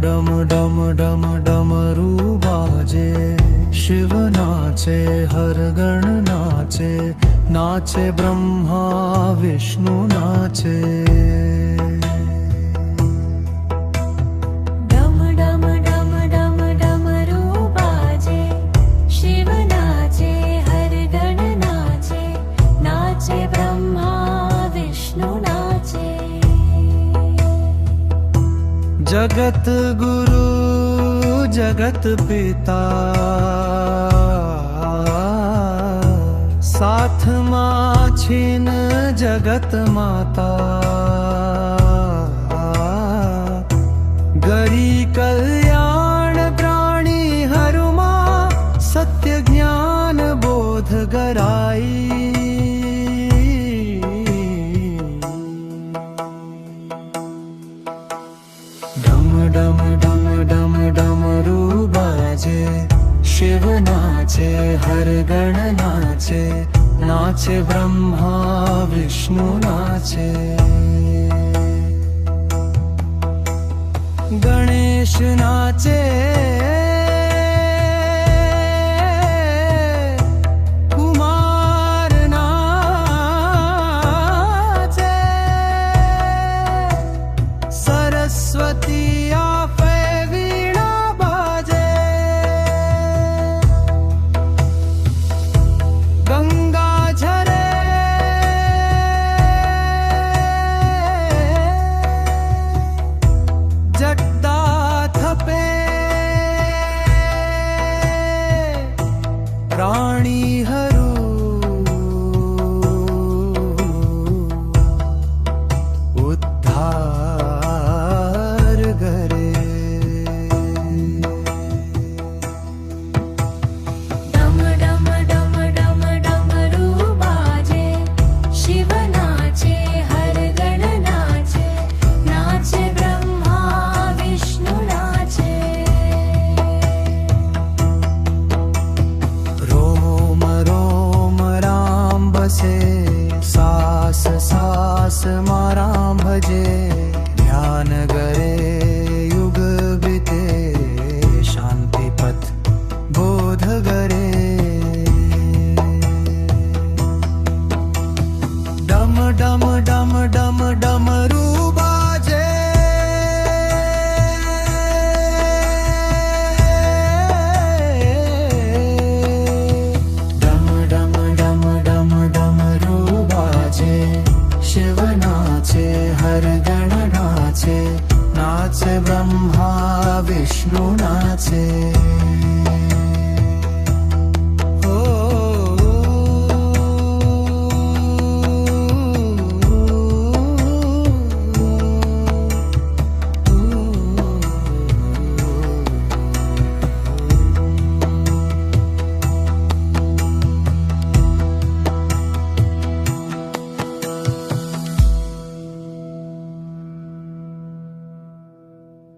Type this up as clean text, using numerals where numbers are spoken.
डम डम डम डमरू बाजे, शिव नाचे हर गण नाचे, नाचे ब्रह्मा विष्णु नाचे। डम डम डम डम डमरू बाजे, शिव नाचे हर गण नाचे, नाचे ब्रह्मा विष्णु नाचे। जगत गुरु जगत पिता, साथ मां छीन जगत माता। गरी कल्याण प्राणी हरुमा, सत्य ज्ञान बोध गराई। डम डम डम डम डमरू बाजे, शिव नाचे हर गण नाचे, नाचे ब्रह्मा विष्णु नाचे। गणेश नाचे, कुमार नाचे, सरस्वती आफे वीणा बाजे। गंगा झरे, जगदा थपे, प्राणी हरू उद्धार करे। डम डम डम डम डमरू बाजे, शिव नाचे हर गण नाचे, नाचे ब्रह्मा विष्णु नाचे। रोम रोम राम बसे, सास सास माराम भजे। ध्यान करे युग बीते, शांति पथ बोध करे। डम डम डम डम डमरू बाजे, डम डम डम डम डमरू बाजे, शिव नाचे हर गण नाचे, नाचे ब्रह्मा विष्णु